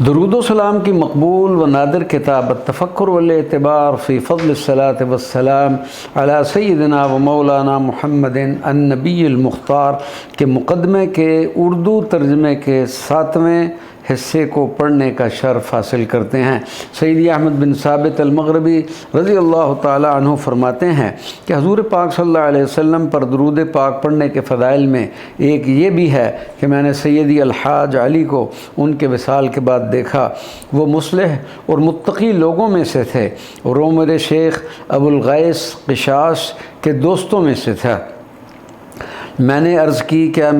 درود و سلام کی مقبول و نادر کتاب التفکر والاعتبار فی فضل الصلاۃ والسلام علی سیدنا و مولانا محمد النبی المختار کے مقدمے کے اردو ترجمے کے 7ویں حصے کو پڑھنے کا شرف حاصل کرتے ہیں۔ سیدی احمد بن ثابت المغربی رضی اللہ تعالی عنہ فرماتے ہیں کہ حضور پاک صلی اللہ علیہ وسلم پر درود پاک پڑھنے کے فضائل میں ایک یہ بھی ہے کہ میں نے سیدی الحاج علی کو ان کے وصال کے بعد دیکھا۔ وہ مصلح اور متقی لوگوں میں سے تھے اور وہ میرے شیخ ابو الغیث قشاش کے دوستوں میں سے تھا۔ میں نے عرض کی کیا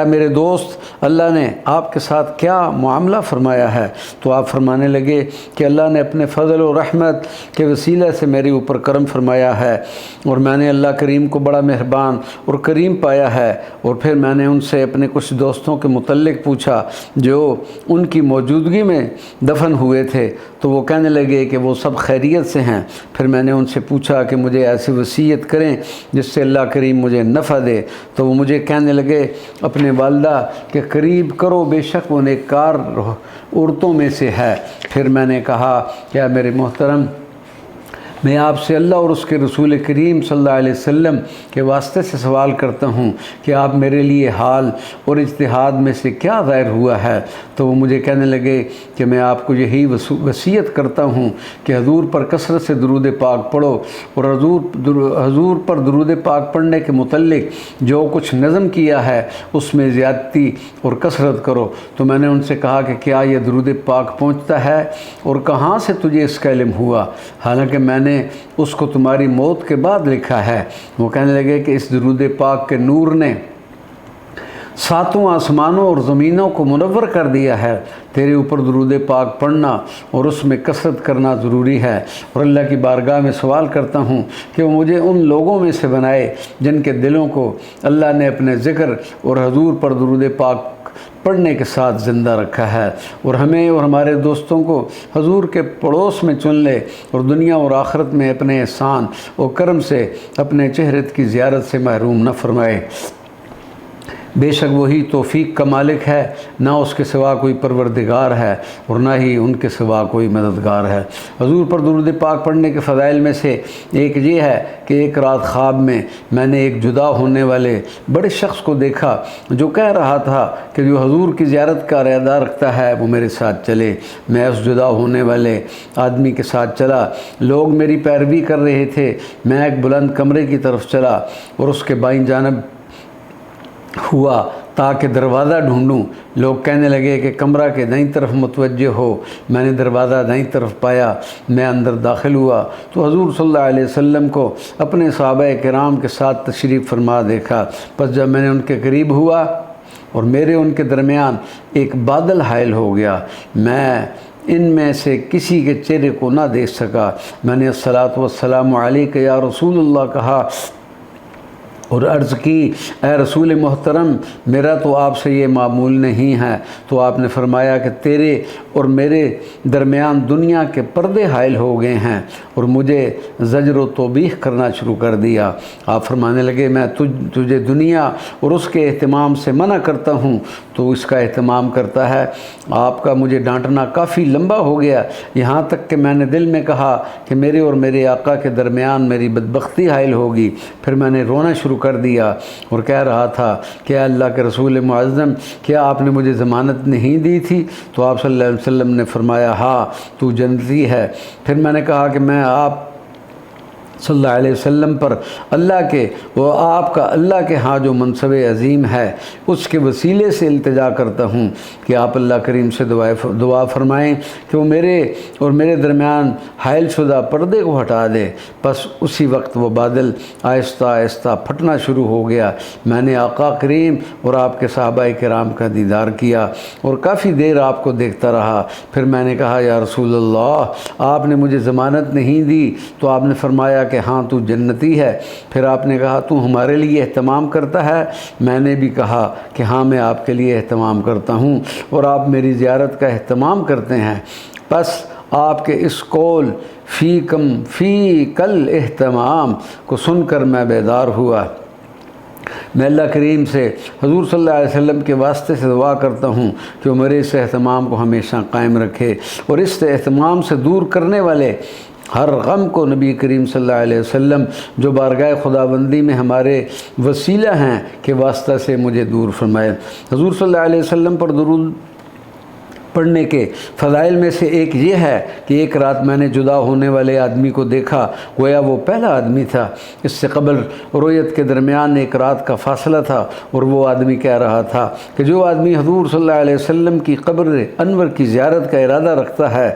میرے دوست اللہ نے آپ کے ساتھ کیا معاملہ فرمایا ہے؟ تو آپ فرمانے لگے کہ اللہ نے اپنے فضل و رحمت کے وسیلے سے میرے اوپر کرم فرمایا ہے اور میں نے اللہ کریم کو بڑا مہربان اور کریم پایا ہے۔ اور پھر میں نے ان سے اپنے کچھ دوستوں کے متعلق پوچھا جو ان کی موجودگی میں دفن ہوئے تھے، تو وہ کہنے لگے کہ وہ سب خیریت سے ہیں۔ پھر میں نے ان سے پوچھا کہ مجھے ایسی وصیت کریں جس سے اللہ کریم مجھے نفع دے، تو وہ مجھے کہنے لگے اپنے والدہ کے قریب کرو، بے شک وہ نیکار عورتوں میں سے ہے۔ پھر میں نے کہا کیا میرے محترم، میں آپ سے اللہ اور اس کے رسول کریم صلی اللہ علیہ وسلم کے واسطے سے سوال کرتا ہوں کہ آپ میرے لیے حال اور اجتہاد میں سے کیا ظاہر ہوا ہے؟ تو وہ مجھے کہنے لگے کہ میں آپ کو یہی وصیت کرتا ہوں کہ حضور پر کثرت سے درود پاک پڑھو اور حضور پر درود پاک پڑھنے کے متعلق جو کچھ نظم کیا ہے اس میں زیادتی اور کثرت کرو۔ تو میں نے ان سے کہا کہ کیا یہ درود پاک پہنچتا ہے اور کہاں سے تجھے اس کا علم ہوا؟ حالانکہ میں نے اس کو تمہاری موت کے بعد لکھا ہے۔ وہ کہنے لگے کہ اس درود پاک کے نور نے 7 آسمانوں اور زمینوں کو منور کر دیا ہے۔ تیرے اوپر درود پاک پڑھنا اور اس میں کثرت کرنا ضروری ہے، اور اللہ کی بارگاہ میں سوال کرتا ہوں کہ وہ مجھے ان لوگوں میں سے بنائے جن کے دلوں کو اللہ نے اپنے ذکر اور حضور پر درود پاک پڑھنے کے ساتھ زندہ رکھا ہے، اور ہمیں اور ہمارے دوستوں کو حضور کے پڑوس میں چن لے اور دنیا اور آخرت میں اپنے احسان اور کرم سے اپنے چہرت کی زیارت سے محروم نہ فرمائے۔ بے شک وہی توفیق کا مالک ہے، نہ اس کے سوا کوئی پروردگار ہے اور نہ ہی ان کے سوا کوئی مددگار ہے۔ حضور پر درود پاک پڑھنے کے فضائل میں سے ایک یہ ہے کہ ایک رات خواب میں نے ایک جدا ہونے والے بڑے شخص کو دیکھا جو کہہ رہا تھا کہ جو حضور کی زیارت کا ارادہ رکھتا ہے وہ میرے ساتھ چلے۔ میں اس جدا ہونے والے آدمی کے ساتھ چلا، لوگ میری پیروی کر رہے تھے۔ میں ایک بلند کمرے کی طرف چلا اور اس کے بائیں جانب ہوا تاکہ دروازہ ڈھونڈوں۔ لوگ کہنے لگے کہ کمرہ کے دائیں طرف متوجہ ہو۔ میں نے دروازہ دائیں طرف پایا، میں اندر داخل ہوا تو حضور صلی اللہ علیہ وسلم کو اپنے صحابہ کرام کے ساتھ تشریف فرما دیکھا۔ پس جب میں نے ان کے قریب ہوا اور میرے ان کے درمیان ایک بادل حائل ہو گیا، میں ان میں سے کسی کے چہرے کو نہ دیکھ سکا۔ میں نے الصلاۃ والسلام علیک یا رسول اللہ کہا اور عرض کی اے رسول محترم، میرا تو آپ سے یہ معمول نہیں ہے۔ تو آپ نے فرمایا کہ تیرے اور میرے درمیان دنیا کے پردے حائل ہو گئے ہیں، اور مجھے زجر و توبیخ کرنا شروع کر دیا۔ آپ فرمانے لگے میں تجھے دنیا اور اس کے اہتمام سے منع کرتا ہوں، تو اس کا اہتمام کرتا ہے۔ آپ کا مجھے ڈانٹنا کافی لمبا ہو گیا، یہاں تک کہ میں نے دل میں کہا کہ میرے اور میرے آقا کے درمیان میری بدبختی حائل ہوگی۔ پھر میں نے رونا شروع کر دیا اور کہہ رہا تھا کہ اللہ کے رسول معظم، کیا آپ نے مجھے ضمانت نہیں دی تھی؟ تو آپ صلی اللہ علیہ وسلم نے فرمایا ہاں، تو جنتی ہے۔ پھر میں نے کہا کہ میں آپ صلی اللہ علیہ وسلم پر آپ کا اللہ کے ہاں جو منصب عظیم ہے اس کے وسیلے سے التجا کرتا ہوں کہ آپ اللہ کریم سے دعا فرمائیں کہ وہ میرے اور میرے درمیان حائل شدہ پردے کو ہٹا دے۔ بس اسی وقت وہ بادل آہستہ آہستہ پھٹنا شروع ہو گیا۔ میں نے آقا کریم اور آپ کے صحابہ کرام کا دیدار کیا اور کافی دیر آپ کو دیکھتا رہا۔ پھر میں نے کہا یا رسول اللہ، آپ نے مجھے ضمانت نہیں دی؟ تو آپ نے فرمایا کہ ہاں تو جنتی ہے۔ پھر آپ نے کہا تو ہمارے لیے اہتمام کرتا ہے؟ میں نے بھی کہا کہ ہاں میں آپ کے لیے اہتمام کرتا ہوں اور آپ میری زیارت کا اہتمام کرتے ہیں۔ پس آپ کے اس قول فی کل اہتمام کو سن کر میں بیدار ہوا میں اللہ کریم سے حضور صلی اللہ علیہ وسلم کے واسطے سے دعا کرتا ہوں کہ وہ میرے اس اہتمام کو ہمیشہ قائم رکھے، اور اس اہتمام سے دور کرنے والے ہر غم کو نبی کریم صلی اللہ علیہ وسلم جو بارگاہ خداوندی میں ہمارے وسیلہ ہیں کے واسطہ سے مجھے دور فرمائے۔ حضور صلی اللہ علیہ وسلم پر درود پڑھنے کے فضائل میں سے ایک یہ ہے کہ ایک رات میں نے جدا ہونے والے آدمی کو دیکھا، گویا وہ پہلا آدمی تھا۔ اس سے قبل رویت کے درمیان ایک رات کا فاصلہ تھا، اور وہ آدمی کہہ رہا تھا کہ جو آدمی حضور صلی اللہ علیہ وسلم کی قبر انور کی زیارت کا ارادہ رکھتا ہے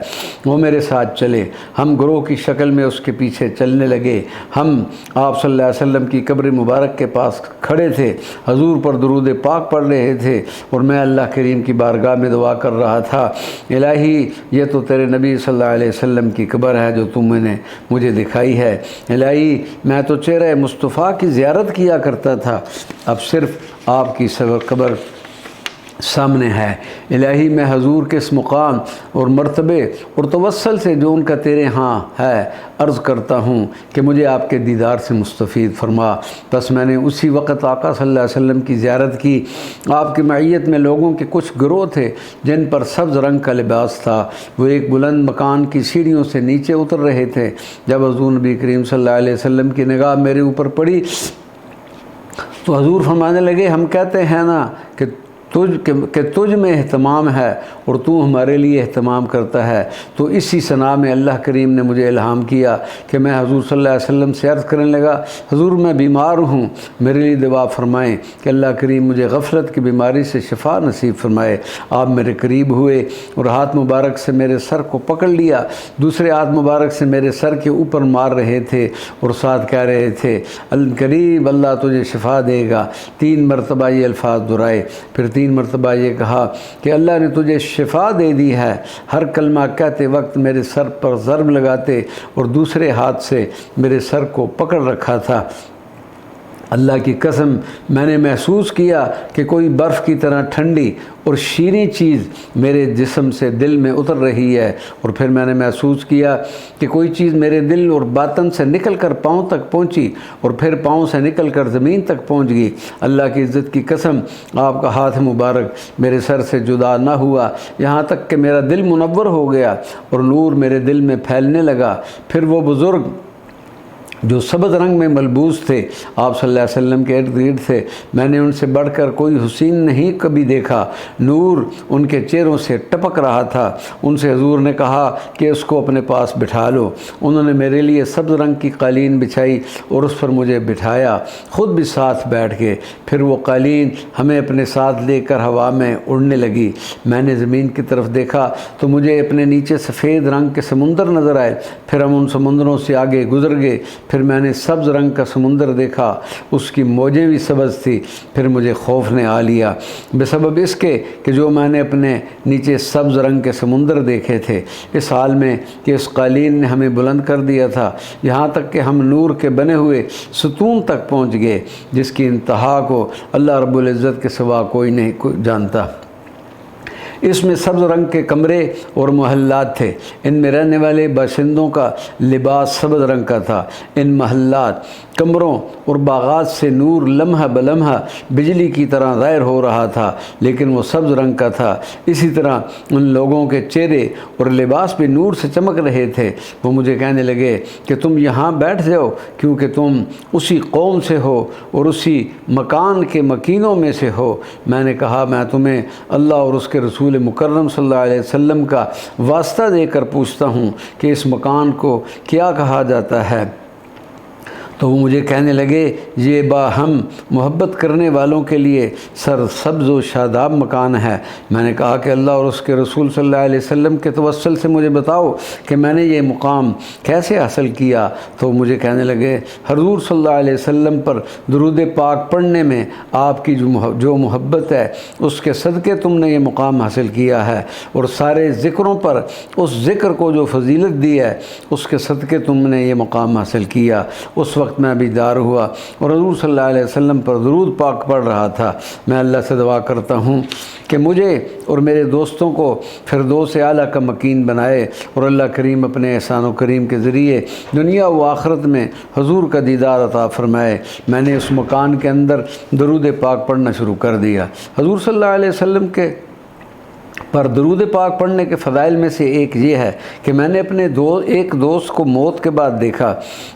وہ میرے ساتھ چلے۔ ہم گروہ کی شکل میں اس کے پیچھے چلنے لگے۔ ہم آپ صلی اللہ علیہ وسلم کی قبر مبارک کے پاس کھڑے تھے، حضور پر درود پاک پڑھ رہے تھے، اور میں اللہ کریم کی بارگاہ میں دعا کر رہا تھا، الہی یہ تو تیرے نبی صلی اللہ علیہ وسلم کی قبر ہے جو تم نے مجھے دکھائی ہے۔ الہی میں تو چہرہ مصطفیٰ کی زیارت کیا کرتا تھا، اب صرف آپ کی قبر سامنے ہے۔ الہی میں حضور کے اس مقام اور مرتبے اور توسل سے جو ان کا تیرے ہاں ہے عرض کرتا ہوں کہ مجھے آپ کے دیدار سے مستفید فرما۔ بس میں نے اسی وقت آقا صلی اللہ علیہ وسلم کی زیارت کی۔ آپ کی معیت میں لوگوں کے کچھ گروہ تھے جن پر سبز رنگ کا لباس تھا، وہ ایک بلند مکان کی سیڑھیوں سے نیچے اتر رہے تھے۔ جب حضور نبی کریم صلی اللہ علیہ وسلم کی نگاہ میرے اوپر پڑی تو حضور فرمانے لگے، ہم کہتے ہیں نا کہ تجھ میں اہتمام ہے اور تو ہمارے لیے اہتمام کرتا ہے۔ تو اسی ثنا میں اللہ کریم نے مجھے الہام کیا کہ میں حضور صلی اللہ علیہ وسلم سے عرض کرنے لگا، حضور میں بیمار ہوں، میرے لیے دعا فرمائیں کہ اللہ کریم مجھے غفلت کی بیماری سے شفا نصیب فرمائے۔ آپ میرے قریب ہوئے اور ہاتھ مبارک سے میرے سر کو پکڑ لیا، دوسرے ہاتھ مبارک سے میرے سر کے اوپر مار رہے تھے اور ساتھ کہہ رہے تھے، قریب اللہ تجھے شفا دے گا۔ 3 مرتبہ یہ الفاظ دہرائے، پھر 3 مرتبہ یہ کہا کہ اللہ نے تجھے شفا دے دی ہے۔ ہر کلمہ کہتے وقت میرے سر پر ضرب لگاتے اور دوسرے ہاتھ سے میرے سر کو پکڑ رکھا تھا۔ اللہ کی قسم میں نے محسوس کیا کہ کوئی برف کی طرح ٹھنڈی اور شیریں چیز میرے جسم سے دل میں اتر رہی ہے، اور پھر میں نے محسوس کیا کہ کوئی چیز میرے دل اور باطن سے نکل کر پاؤں تک پہنچی اور پھر پاؤں سے نکل کر زمین تک پہنچ گئی۔ اللہ کی عزت کی قسم آپ کا ہاتھ مبارک میرے سر سے جدا نہ ہوا یہاں تک کہ میرا دل منور ہو گیا اور نور میرے دل میں پھیلنے لگا۔ پھر وہ بزرگ جو سبز رنگ میں ملبوس تھے آپ صلی اللہ علیہ وسلم کے ارد گرد تھے، میں نے ان سے بڑھ کر کوئی حسین نہیں کبھی دیکھا۔ نور ان کے چہروں سے ٹپک رہا تھا۔ ان سے حضور نے کہا کہ اس کو اپنے پاس بٹھا لو۔ انہوں نے میرے لیے سبز رنگ کی قالین بچھائی اور اس پر مجھے بٹھایا، خود بھی ساتھ بیٹھ گئے۔ پھر وہ قالین ہمیں اپنے ساتھ لے کر ہوا میں اڑنے لگی۔ میں نے زمین کی طرف دیکھا تو مجھے اپنے نیچے سفید رنگ کے سمندر نظر آئے۔ پھر ہم ان سمندروں سے آگے گزر گئے۔ پھر میں نے سبز رنگ کا سمندر دیکھا، اس کی موجیں بھی سبز تھی۔ پھر مجھے خوف نے آ لیا بے سبب اس کے کہ جو میں نے اپنے نیچے سبز رنگ کے سمندر دیکھے تھے، اس حال میں کہ اس قالین نے ہمیں بلند کر دیا تھا، یہاں تک کہ ہم نور کے بنے ہوئے ستون تک پہنچ گئے جس کی انتہا کو اللہ رب العزت کے سوا کوئی نہیں جانتا۔ اس میں سبز رنگ کے کمرے اور محلات تھے، ان میں رہنے والے باشندوں کا لباس سبز رنگ کا تھا۔ ان محلات، کمروں اور باغات سے نور لمحہ بلمحہ بجلی کی طرح ظاہر ہو رہا تھا، لیکن وہ سبز رنگ کا تھا۔ اسی طرح ان لوگوں کے چہرے اور لباس بھی نور سے چمک رہے تھے۔ وہ مجھے کہنے لگے کہ تم یہاں بیٹھ جاؤ کیونکہ تم اسی قوم سے ہو اور اسی مکان کے مکینوں میں سے ہو۔ میں نے کہا میں تمہیں اللہ اور اس کے رسول مکرم صلی اللہ علیہ وسلم کا واسطہ دے کر پوچھتا ہوں کہ اس مکان کو کیا کہا جاتا ہے؟ تو وہ مجھے کہنے لگے یہ باہم محبت کرنے والوں کے لیے سرسبز و شاداب مکان ہے۔ میں نے کہا کہ اللہ اور اس کے رسول صلی اللہ علیہ وسلم کے توسل سے مجھے بتاؤ کہ میں نے یہ مقام کیسے حاصل کیا؟ تو مجھے کہنے لگے حضور صلی اللہ علیہ وسلم پر درود پاک پڑھنے میں آپ کی جو محبت ہے اس کے صدقے تم نے یہ مقام حاصل کیا ہے، اور سارے ذکروں پر اس ذکر کو جو فضیلت دی ہے اس کے صدقے تم نے یہ مقام حاصل کیا۔ اس وقت وقت میں بیدار ہوا اور حضور صلی اللہ علیہ وسلم پر درود پاک پڑھ رہا تھا۔ میں اللہ سے دعا کرتا ہوں کہ مجھے اور میرے دوستوں کو فردوس اعلیٰ کا مکین بنائے، اور اللہ کریم اپنے احسان و کریم کے ذریعے دنیا و آخرت میں حضور کا دیدار عطا فرمائے۔ میں نے اس مکان کے اندر درود پاک پڑھنا شروع کر دیا۔ حضور صلی اللہ علیہ وسلم کے پر درود پاک پڑھنے کے فضائل میں سے ایک یہ ہے کہ میں نے اپنے ایک دوست کو موت کے بعد دیکھا۔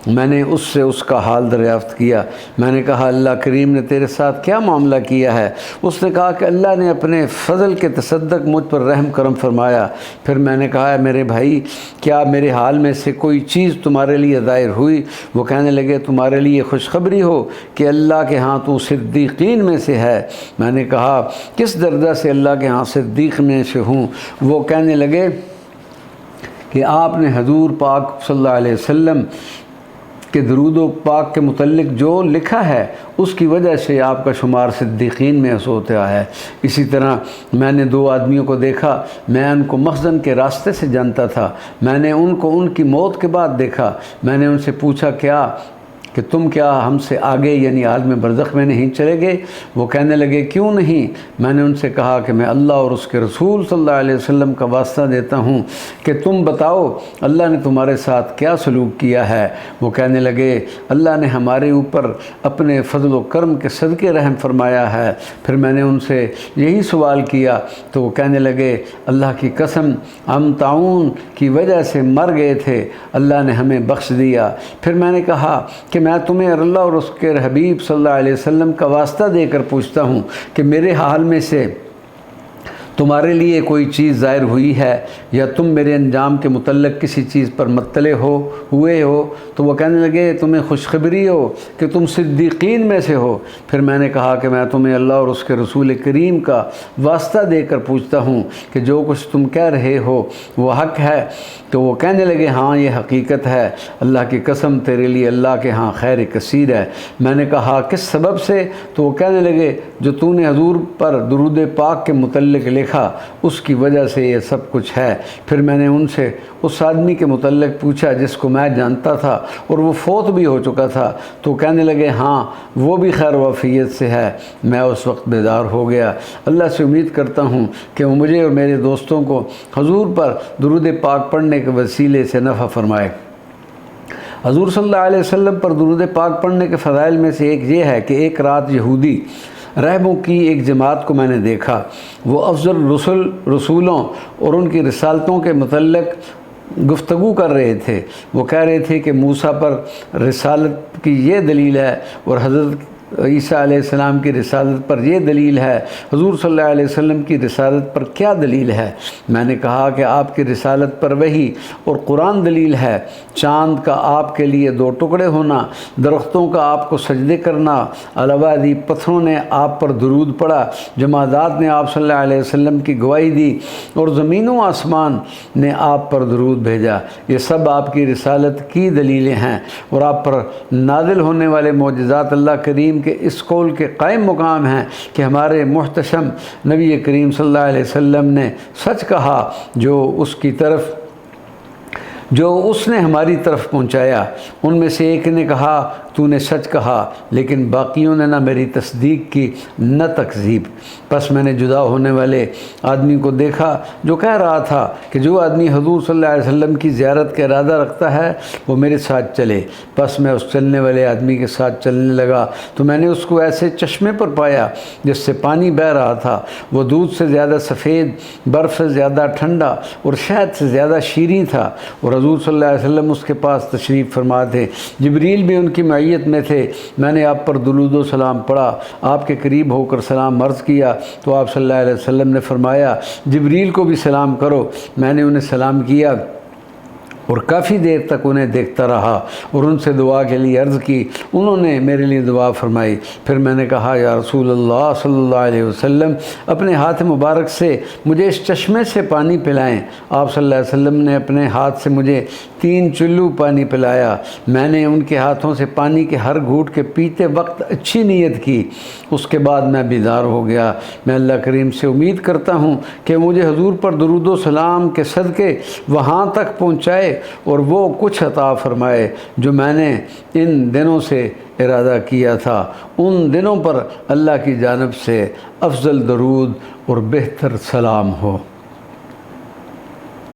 میں نے اس سے اس کا حال دریافت کیا۔ میں نے کہا اللہ کریم نے تیرے ساتھ کیا معاملہ کیا ہے؟ اس نے کہا کہ اللہ نے اپنے فضل کے تصدق مجھ پر رحم کرم فرمایا۔ پھر میں نے کہا میرے بھائی، کیا میرے حال میں سے کوئی چیز تمہارے لیے ظاہر ہوئی؟ وہ کہنے لگے تمہارے لیے خوشخبری ہو کہ اللہ کے ہاں تو صدیقین میں سے ہے۔ میں نے کہا کس درجہ سے اللہ کے ہاں صدیق میں سے ہوں؟ وہ کہنے لگے کہ آپ نے حضور پاک صلی اللہ علیہ وسلم کہ درود و پاک کے متعلق جو لکھا ہے اس کی وجہ سے آپ کا شمار صدیقین میں ہوتا ہے۔ اسی طرح میں نے دو آدمیوں کو دیکھا، میں ان کو مخزن کے راستے سے جانتا تھا۔ میں نے ان کو ان کی موت کے بعد دیکھا۔ میں نے ان سے پوچھا کہ تم کیا ہم سے آگے یعنی عالم برزخ میں نہیں چلے گئے؟ وہ کہنے لگے کیوں نہیں؟ میں نے ان سے کہا کہ میں اللہ اور اس کے رسول صلی اللہ علیہ وسلم کا واسطہ دیتا ہوں کہ تم بتاؤ اللہ نے تمہارے ساتھ کیا سلوک کیا ہے؟ وہ کہنے لگے اللہ نے ہمارے اوپر اپنے فضل و کرم کے صدقے رحم فرمایا ہے۔ پھر میں نے ان سے یہی سوال کیا تو وہ کہنے لگے اللہ کی قسم ہم طاعون کی وجہ سے مر گئے تھے، اللہ نے ہمیں بخش دیا۔ پھر میں نے کہا کہ میں تمہیں اللہ اور اس کے حبیب صلی اللہ علیہ وسلم کا واسطہ دے کر پوچھتا ہوں کہ میرے حال میں سے تمہارے لیے کوئی چیز ظاہر ہوئی ہے یا تم میرے انجام کے متعلق کسی چیز پر مطلع ہوئے ہو؟ تو وہ کہنے لگے تمہیں خوشخبری ہو کہ تم صدیقین میں سے ہو۔ پھر میں نے کہا کہ میں تمہیں اللہ اور اس کے رسول کریم کا واسطہ دے کر پوچھتا ہوں کہ جو کچھ تم کہہ رہے ہو وہ حق ہے؟ تو وہ کہنے لگے ہاں یہ حقیقت ہے، اللہ کی قسم تیرے لیے اللہ کے ہاں خیر کثیر ہے۔ میں نے کہا کس سبب سے؟ تو وہ کہنے لگے جو تو نے حضور پر درود پاک کے متعلق لکھا اس کی وجہ سے یہ سب کچھ ہے۔ پھر میں نے ان سے اس آدمی کے متعلق پوچھا جس کو میں جانتا تھا اور وہ فوت بھی ہو چکا تھا، تو کہنے لگے ہاں وہ بھی خیر وفیت سے ہے۔ میں اس وقت بیدار ہو گیا۔ اللہ سے امید کرتا ہوں کہ وہ مجھے اور میرے دوستوں کو حضور پر درود پاک پڑھنے کے وسیلے سے نفع فرمائے۔ حضور صلی اللہ علیہ وسلم پر درود پاک پڑھنے کے فضائل میں سے ایک یہ ہے کہ ایک رات یہودی رہبوں کی ایک جماعت کو میں نے دیکھا، وہ افضل رسولوں اور ان کی رسالتوں کے متعلق گفتگو کر رہے تھے۔ وہ کہہ رہے تھے کہ موسیٰ پر رسالت کی یہ دلیل ہے اور حضرت عیسیٰ علیہ السلام کی رسالت پر یہ دلیل ہے، حضور صلی اللہ علیہ وسلم کی رسالت پر کیا دلیل ہے؟ میں نے کہا کہ آپ کی رسالت پر وحی اور قرآن دلیل ہے، چاند کا آپ کے لیے دو ٹکڑے ہونا، درختوں کا آپ کو سجدے کرنا، علاوہ دی پتھروں نے آپ پر درود پڑھا، جمادات نے آپ صلی اللہ علیہ وسلم کی گواہی دی اور زمین و آسمان نے آپ پر درود بھیجا۔ یہ سب آپ کی رسالت کی دلیلیں ہیں اور آپ پر نازل ہونے والے معجزات اللہ کریم کے اس قول کے قائم مقام ہیں کہ ہمارے محتشم نبی کریم صلی اللہ علیہ وسلم نے سچ کہا جو اس نے ہماری طرف پہنچایا۔ ان میں سے ایک نے کہا تو نے سچ کہا، لیکن باقیوں نے نہ میری تصدیق کی نہ تکذیب۔ پس میں نے جدا ہونے والے آدمی کو دیکھا جو کہہ رہا تھا کہ جو آدمی حضور صلی اللہ علیہ وسلم کی زیارت کا ارادہ رکھتا ہے وہ میرے ساتھ چلے۔ پس میں اس چلنے والے آدمی کے ساتھ چلنے لگا تو میں نے اس کو ایسے چشمے پر پایا جس سے پانی بہہ رہا تھا، وہ دودھ سے زیادہ سفید، برف سے زیادہ ٹھنڈا اور شہد سے زیادہ شیریں تھا، اور حضور صلی اللہ علیہ وسلم اس کے پاس تشریف فرما تھے۔ جبریل بھی ان کی معیت میں تھے۔ میں نے آپ پر درود و سلام پڑھا، آپ کے قریب ہو کر سلام عرض کیا تو آپ صلی اللہ علیہ وسلم نے فرمایا جبریل کو بھی سلام کرو۔ میں نے انہیں سلام کیا اور کافی دیر تک انہیں دیکھتا رہا اور ان سے دعا کے لیے عرض کی۔ انہوں نے میرے لیے دعا فرمائی۔ پھر میں نے کہا یا رسول اللہ صلی اللہ علیہ وسلم اپنے ہاتھ مبارک سے مجھے اس چشمے سے پانی پلائیں۔ آپ صلی اللہ علیہ وسلم نے اپنے ہاتھ سے مجھے 3 چلو پانی پلایا۔ میں نے ان کے ہاتھوں سے پانی کے ہر گھونٹ کے پیتے وقت اچھی نیت کی۔ اس کے بعد میں بیدار ہو گیا۔ میں اللہ کریم سے امید کرتا ہوں کہ مجھے حضور پر درود و سلام کے صدقے وہاں تک پہنچائے اور وہ کچھ عطا فرمائے جو میں نے ان دنوں سے ارادہ کیا تھا۔ ان دنوں پر اللہ کی جانب سے افضل درود اور بہتر سلام ہو۔